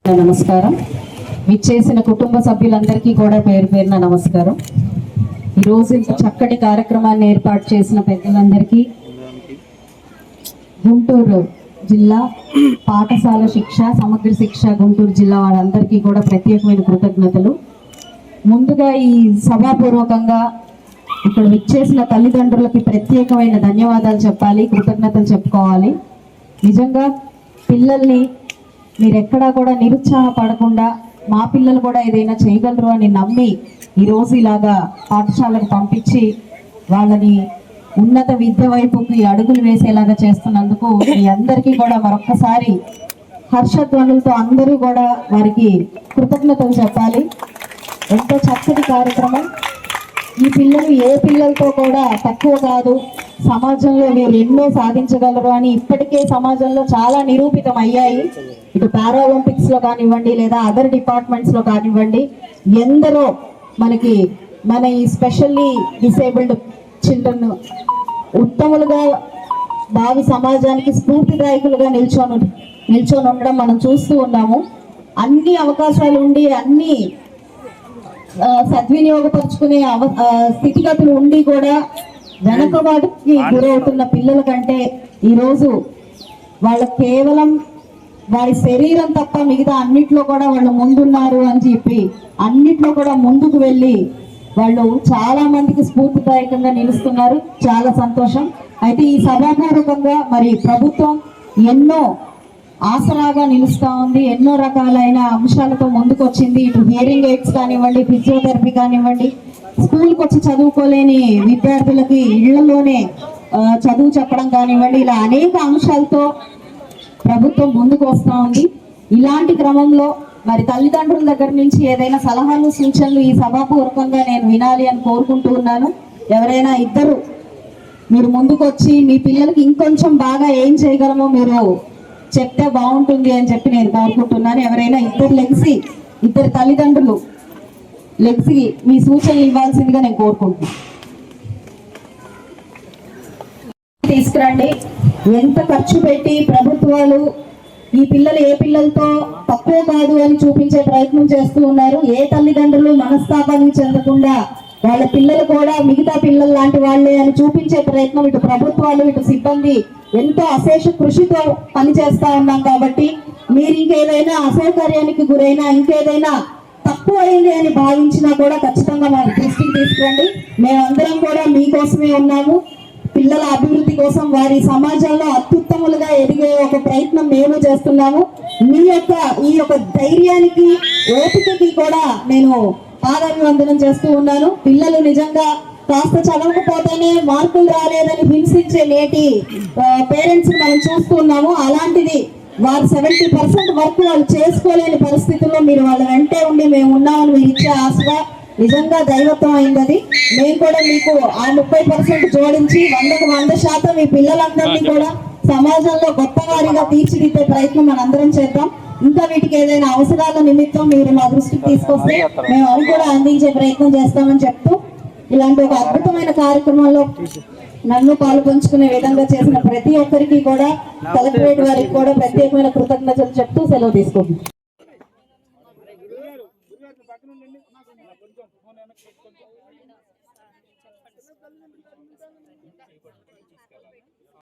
నమస్కారం. విచ్చేసిన కుటుంబ సభ్యులందరికీ కూడా పేరు పేరున నమస్కారం. ఈరోజు ఇంత చక్కటి కార్యక్రమాన్ని ఏర్పాటు చేసిన పెద్దలందరికీ, గుంటూరు జిల్లా పాఠశాల శిక్ష సమగ్ర శిక్ష గుంటూరు జిల్లా వాళ్ళందరికీ కూడా ప్రత్యేకమైన కృతజ్ఞతలు. ముందుగా ఈ సభాపూర్వకంగా ఇక్కడ విచ్చేసిన తల్లిదండ్రులకి ప్రత్యేకమైన ధన్యవాదాలు చెప్పాలి, కృతజ్ఞతలు చెప్పుకోవాలి. నిజంగా పిల్లల్ని మీరు ఎక్కడా కూడా నిరుత్సాహపడకుండా మా పిల్లలు కూడా ఏదైనా చేయగలరు అని నమ్మి ఈరోజు ఇలాగా పాఠశాలకు పంపించి వాళ్ళని ఉన్నత విద్య వైపుకి అడుగులు వేసేలాగా చేస్తున్నందుకు మీ అందరికీ కూడా మరొక్కసారి హర్షధ్వనులతో అందరూ కూడా వారికి కృతజ్ఞతలు చెప్పాలి. ఎంతో చక్కటి కార్యక్రమం. ఈ పిల్లలు ఏ పిల్లలతో కూడా తక్కువ కాదు, సమాజంలో వీరు ఎన్నో సాధించగలరు అని ఇప్పటికే సమాజంలో చాలా నిరూపితం అయ్యాయి. ఇటు పారాలింపిక్స్ లో కానివ్వండి, లేదా అదర్ డిపార్ట్మెంట్స్ లో కానివ్వండి, ఎందరో మన ఈ స్పెషల్లీ డిసేబుల్డ్ చిల్డ్రన్ ఉత్తములుగా భావి సమాజానికి స్ఫూర్తిదాయకులుగా నిల్చొని ఉండడం మనం చూస్తూ ఉన్నాము. అన్ని అవకాశాలు ఉండి అన్ని సద్వినియోగపరుచుకునే స్థితిగతులు ఉండి కూడా వెనకబాటుకి గురవుతున్న పిల్లల కంటే ఈరోజు వాళ్ళకు కేవలం వారి శరీరం తప్ప మిగతా అన్నిట్లో కూడా వాళ్ళు ముందున్నారు అని చెప్పి అన్నిట్లో కూడా ముందుకు వెళ్ళి వాళ్ళు చాలా మందికి స్ఫూర్తిదాయకంగా నిలుస్తున్నారు. చాలా సంతోషం. అయితే ఈ సభాపూర్వకంగా మరి ప్రభుత్వం ఎన్నో ఆసరాగా నిలుస్తూ ఉంది, ఎన్నో రకాలైన అంశాలతో ముందుకు వచ్చింది. ఇటు హియరింగ్ ఎయిడ్స్ కానివ్వండి, ఫిజియోథెరపీ కానివ్వండి, స్కూల్కి వచ్చి చదువుకోలేని విద్యార్థులకి ఇళ్లలోనే చదువు చెప్పడం కానివ్వండి, ఇలా అనేక అంశాలతో ప్రభుత్వం ముందుకు వస్తూ ఉంది. ఇలాంటి క్రమంలో మరి తల్లిదండ్రుల దగ్గర నుంచి ఏదైనా సలహాలు సూచనలు ఈ సభాపూర్వకంగా నేను వినాలి అని కోరుకుంటూ ఉన్నాను. ఎవరైనా ఇద్దరు మీరు ముందుకు వచ్చి మీ పిల్లలకి ఇంకొంచెం బాగా ఏం చేయగలమో మీరు చెప్తే బాగుంటుంది అని చెప్పి నేను కోరుకుంటున్నాను. ఎవరైనా ఇద్దరు తల్లిదండ్రులు లెగ్సి మీ సూచనలు ఇవ్వాల్సిందిగా నేను కోరుకుంటున్నాను. తీసుకురండి. ఎంత ఖర్చు పెట్టి ప్రభుత్వాలు ఈ పిల్లలు ఏ పిల్లలతో తక్కువ కాదు అని చూపించే ప్రయత్నం చేస్తూ ఉన్నారు. ఏ తల్లిదండ్రులు మనస్తాపానికి చెందకుండా వాళ్ళ పిల్లలు కూడా మిగతా పిల్లలు లాంటి వాళ్ళే అని చూపించే ప్రయత్నం ఇటు ప్రభుత్వాలు ఇటు సిబ్బంది ఎంతో అశేష కృషితో పనిచేస్తా ఉన్నాం. కాబట్టి మీరు ఇంకేదైనా అసౌకర్యానికి గురైనా ఇంకేదైనా తక్కువ అయింది అని భావించినా కూడా ఖచ్చితంగా మా దృష్టికి తీసుకురండి. మేమందరం కూడా మీకోసమే ఉన్నాము. పిల్లల అభివృద్ధి కోసం వారి సమాజంలో అత్యుత్తములుగా ఎదిగే ఒక ప్రయత్నం మేము చేస్తున్నాము. ఈ యొక్క ధైర్యానికి ఓపికకి కూడా నేను పాదాభివందనం చేస్తూ ఉన్నాను. పిల్లలు నిజంగా కాస్త చదవకపోతేనే మార్కులు రాలేదని హింసించే నేటి పేరెంట్స్ మనం చూస్తూ ఉన్నాము. అలాంటిది వారు 70% వర్క్ వాళ్ళు చేసుకోలేని పరిస్థితుల్లో మీరు వాళ్ళ వెంటే ఉండి మేము ఉన్నామని మీరు ఇచ్చే ఆశగా నిజంగా దైవత్వం అయింది. మేము కూడా మీకు ఆ 30% జోడించి 100% మీ పిల్లలందరినీ కూడా సమాజంలో గొప్ప వారిగా తీర్చిదిద్దే ప్రయత్నం మనందరం చేద్దాం. ఇంకా వీటికి ఏదైనా అవసరాల నిమిత్తం మీరు మా దృష్టికి తీసుకొస్తే మేము అవి కూడా అందించే ప్రయత్నం చేస్తామని చెప్తూ, ఇలాంటి ఒక అద్భుతమైన కార్యక్రమంలో నన్ను పాలు పంచుకునే విధంగా చేసిన ప్రతి ఒక్కరికి కూడా కలెక్టరేట్ వారికి కూడా ప్రత్యేకమైన కృతజ్ఞతలు చెప్తూ సెలవు తీసుకుంటున్నాను.